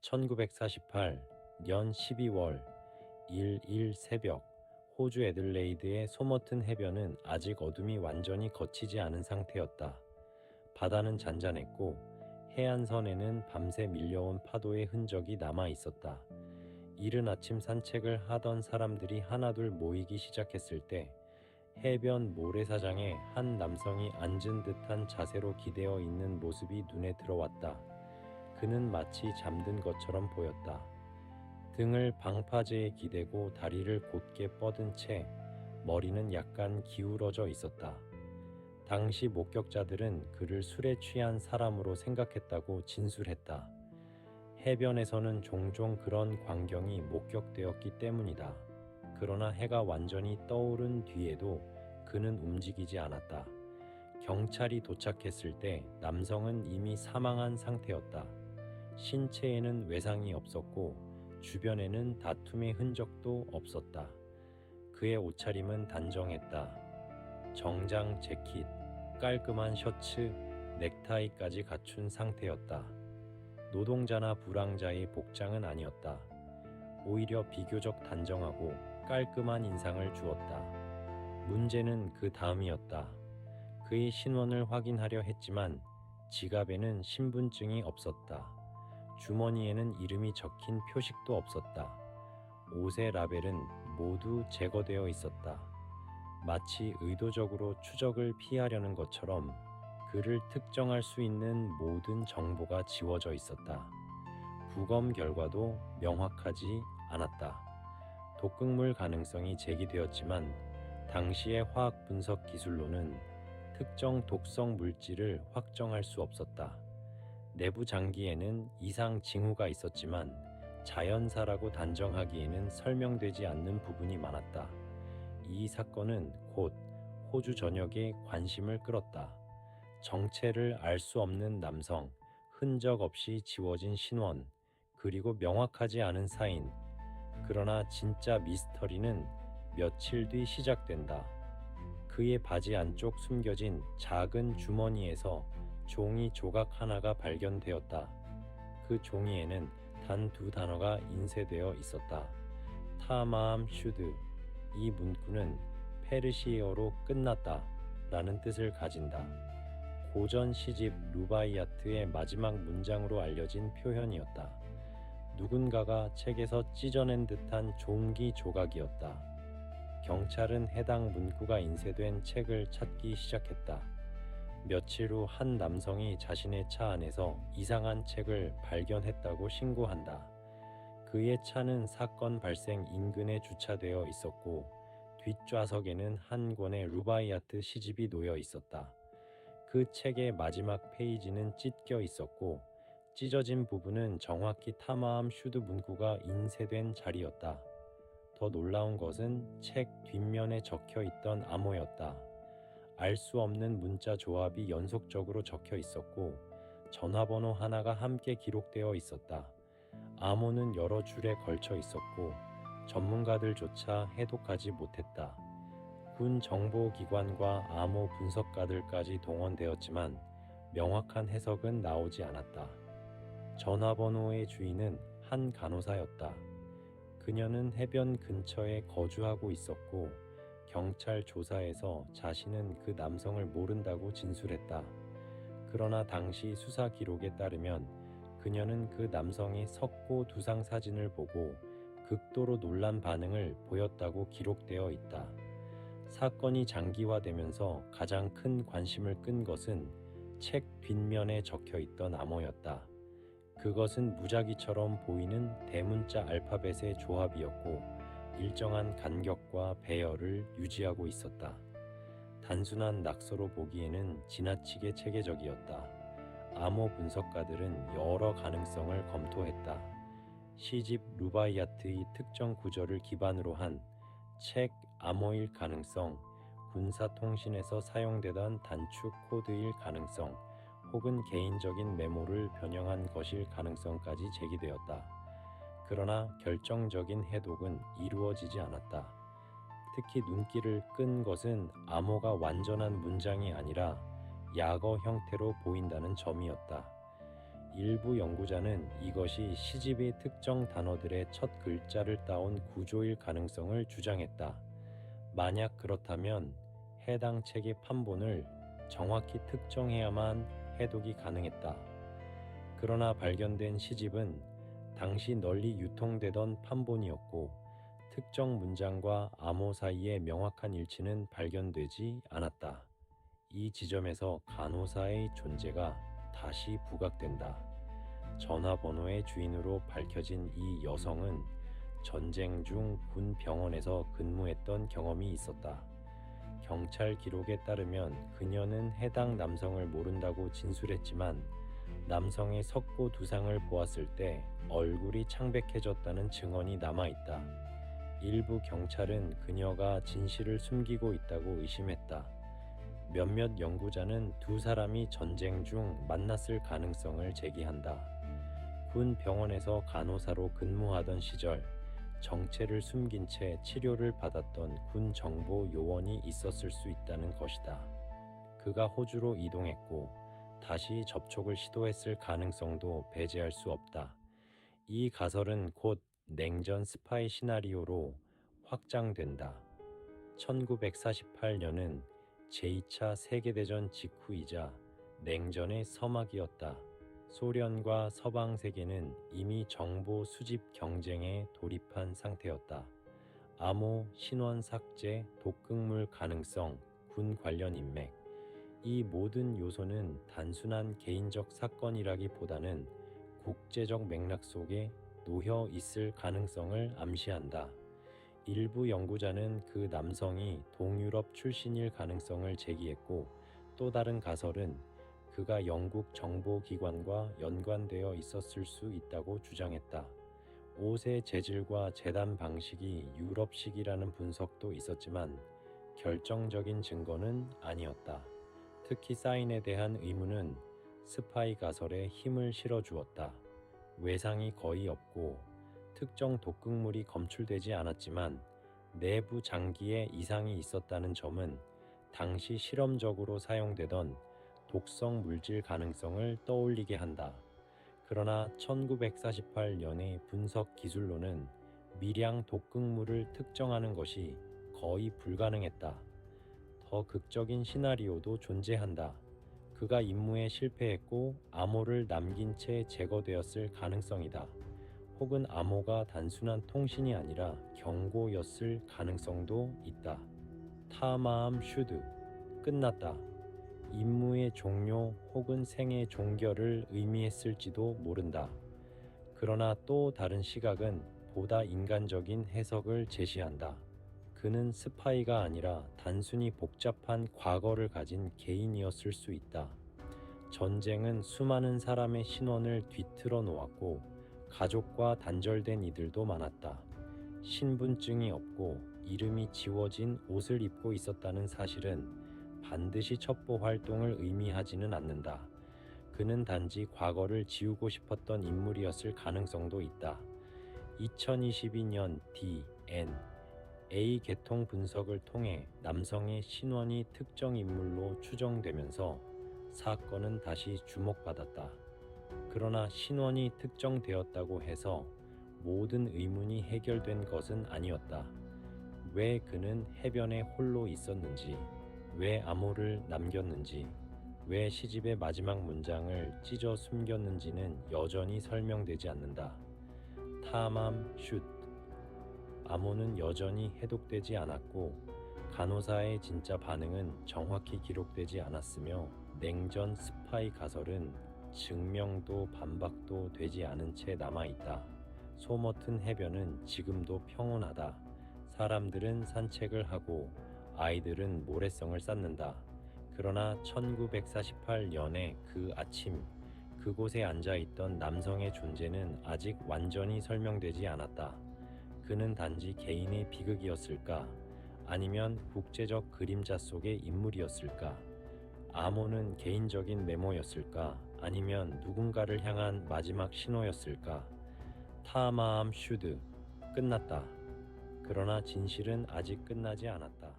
1948년 12월 1일 새벽, 호주 애들레이드의 소머튼 해변은 아직 어둠이 완전히 걷히지 않은 상태였다. 바다는 잔잔했고 해안선에는 밤새 밀려온 파도의 흔적이 남아 있었다. 이른 아침 산책을 하던 사람들이 하나둘 모이기 시작했을 때 해변 모래사장에 한 남성이 앉은 듯한 자세로 기대어 있는 모습이 눈에 들어왔다. 그는 마치 잠든 것처럼 보였다. 등을 방파제에 기대고 다리를 곧게 뻗은 채 머리는 약간 기울어져 있었다. 당시 목격자들은 그를 술에 취한 사람으로 생각했다고 진술했다. 해변에서는 종종 그런 광경이 목격되었기 때문이다. 그러나 해가 완전히 떠오른 뒤에도 그는 움직이지 않았다. 경찰이 도착했을 때 남성은 이미 사망한 상태였다. 신체에는 외상이 없었고 주변에는 다툼의 흔적도 없었다. 그의 옷차림은 단정했다. 정장, 재킷, 깔끔한 셔츠, 넥타이까지 갖춘 상태였다. 노동자나 불황자의 복장은 아니었다. 오히려 비교적 단정하고 깔끔한 인상을 주었다. 문제는 그 다음이었다. 그의 신원을 확인하려 했지만 지갑에는 신분증이 없었다. 주머니에는 이름이 적힌 표식도 없었다. 옷의 라벨은 모두 제거되어 있었다. 마치 의도적으로 추적을 피하려는 것처럼 그를 특정할 수 있는 모든 정보가 지워져 있었다. 부검 결과도 명확하지 않았다. 독극물 가능성이 제기되었지만 당시의 화학 분석 기술로는 특정 독성 물질을 확정할 수 없었다. 내부 장기에는 이상 징후가 있었지만 자연사라고 단정하기에는 설명되지 않는 부분이 많았다. 이 사건은 곧 호주 전역에 관심을 끌었다. 정체를 알 수 없는 남성, 흔적 없이 지워진 신원, 그리고 명확하지 않은 사인. 그러나 진짜 미스터리는 며칠 뒤 시작된다. 그의 바지 안쪽 숨겨진 작은 주머니에서 종이 조각 하나가 발견되었다. 그 종이에는 단 두 단어가 인쇄되어 있었다. 타마암 슈드. 이 문구는 페르시아어로 끝났다 라는 뜻을 가진다. 고전 시집 루바이아트의 마지막 문장으로 알려진 표현이었다. 누군가가 책에서 찢어낸 듯한 종기 조각이었다. 경찰은 해당 문구가 인쇄된 책을 찾기 시작했다. 며칠 후 한 남성이 자신의 차 안에서 이상한 책을 발견했다고 신고한다. 그의 차는 사건 발생 인근에 주차되어 있었고 뒷좌석에는 한 권의 루바이아트 시집이 놓여 있었다. 그 책의 마지막 페이지는 찢겨 있었고 찢어진 부분은 정확히 타마암 슈드 문구가 인쇄된 자리였다. 더 놀라운 것은 책 뒷면에 적혀 있던 암호였다. 알 수 없는 문자 조합이 연속적으로 적혀 있었고 전화번호 하나가 함께 기록되어 있었다. 암호는 여러 줄에 걸쳐 있었고 전문가들조차 해독하지 못했다. 군 정보기관과 암호 분석가들까지 동원되었지만 명확한 해석은 나오지 않았다. 전화번호의 주인은 한 간호사였다. 그녀는 해변 근처에 거주하고 있었고 경찰 조사에서 자신은 그 남성을 모른다고 진술했다. 그러나 당시 수사 기록에 따르면 그녀는 그 남성의 석고 두상 사진을 보고 극도로 놀란 반응을 보였다고 기록되어 있다. 사건이 장기화되면서 가장 큰 관심을 끈 것은 책 뒷면에 적혀있던 암호였다. 그것은 무작위처럼 보이는 대문자 알파벳의 조합이었고 일정한 간격과 배열을 유지하고 있었다. 단순한 낙서로 보기에는 지나치게 체계적이었다. 암호 분석가들은 여러 가능성을 검토했다. 시집 루바이아트의 특정 구절을 기반으로 한 책 암호일 가능성, 군사통신에서 사용되던 단축 코드일 가능성, 혹은 개인적인 메모를 변형한 것일 가능성까지 제기되었다. 그러나 결정적인 해독은 이루어지지 않았다. 특히 눈길을 끈 것은 암호가 완전한 문장이 아니라 약어 형태로 보인다는 점이었다. 일부 연구자는 이것이 시집의 특정 단어들의 첫 글자를 따온 구조일 가능성을 주장했다. 만약 그렇다면 해당 책의 판본을 정확히 특정해야만 해독이 가능했다. 그러나 발견된 시집은 당시 널리 유통되던 판본이었고 특정 문장과 암호 사이의 명확한 일치는 발견되지 않았다. 이 지점에서 간호사의 존재가 다시 부각된다. 전화번호의 주인으로 밝혀진 이 여성은 전쟁 중 군 병원에서 근무했던 경험이 있었다. 경찰 기록에 따르면 그녀는 해당 남성을 모른다고 진술했지만 남성의 석고 두상을 보았을 때 얼굴이 창백해졌다는 증언이 남아있다. 일부 경찰은 그녀가 진실을 숨기고 있다고 의심했다. 몇몇 연구자는 두 사람이 전쟁 중 만났을 가능성을 제기한다. 군 병원에서 간호사로 근무하던 시절 정체를 숨긴 채 치료를 받았던 군 정보 요원이 있었을 수 있다는 것이다. 그가 호주로 이동했고 다시 접촉을 시도했을 가능성도 배제할 수 없다. 이 가설은 곧 냉전 스파이 시나리오로 확장된다. 1948년은 제2차 세계대전 직후이자 냉전의 서막이었다. 소련과 서방 세계는 이미 정보 수집 경쟁에 돌입한 상태였다. 암호, 신원 삭제, 독극물 가능성, 군 관련 인맥. 이 모든 요소는 단순한 개인적 사건이라기보다는 국제적 맥락 속에 놓여 있을 가능성을 암시한다. 일부 연구자는 그 남성이 동유럽 출신일 가능성을 제기했고 또 다른 가설은 그가 영국 정보기관과 연관되어 있었을 수 있다고 주장했다. 옷의 재질과 재단 방식이 유럽식이라는 분석도 있었지만 결정적인 증거는 아니었다. 특히 사인에 대한 의문은 스파이 가설에 힘을 실어주었다. 외상이 거의 없고 특정 독극물이 검출되지 않았지만 내부 장기에 이상이 있었다는 점은 당시 실험적으로 사용되던 독성 물질 가능성을 떠올리게 한다. 그러나 1948년의 분석 기술로는 미량 독극물을 특정하는 것이 거의 불가능했다. 더 극적인 시나리오도 존재한다. 그가 임무에 실패했고 암호를 남긴 채 제거되었을 가능성이다. 혹은 암호가 단순한 통신이 아니라 경고였을 가능성도 있다. 타마암 슈드, 끝났다. 임무의 종료 혹은 생의 종결을 의미했을지도 모른다. 그러나 또 다른 시각은 보다 인간적인 해석을 제시한다. 그는 스파이가 아니라 단순히 복잡한 과거를 가진 개인이었을 수 있다. 전쟁은 수많은 사람의 신원을 뒤틀어 놓았고 가족과 단절된 이들도 많았다. 신분증이 없고 이름이 지워진 옷을 입고 있었다는 사실은 반드시 첩보 활동을 의미하지는 않는다. 그는 단지 과거를 지우고 싶었던 인물이었을 가능성도 있다. 2022년 DNA 계통 분석을 통해 남성의 신원이 특정 인물로 추정되면서 사건은 다시 주목받았다. 그러나 신원이 특정되었다고 해서 모든 의문이 해결된 것은 아니었다. 왜 그는 해변에 홀로 있었는지, 왜 암호를 남겼는지, 왜 시집의 마지막 문장을 찢어 숨겼는지는 여전히 설명되지 않는다. 타맘 슛. 암호는 여전히 해독되지 않았고 간호사의 진짜 반응은 정확히 기록되지 않았으며 냉전 스파이 가설은 증명도 반박도 되지 않은 채 남아있다. 소머튼 해변은 지금도 평온하다. 사람들은 산책을 하고 아이들은 모래성을 쌓는다. 그러나 1948년의 그 아침 그곳에 앉아있던 남성의 존재는 아직 완전히 설명되지 않았다. 그는 단지 개인의 비극이었을까? 아니면 국제적 그림자 속의 인물이었을까? 암호는 개인적인 메모였을까? 아니면 누군가를 향한 마지막 신호였을까? 타마암 슈드, 끝났다. 그러나 진실은 아직 끝나지 않았다.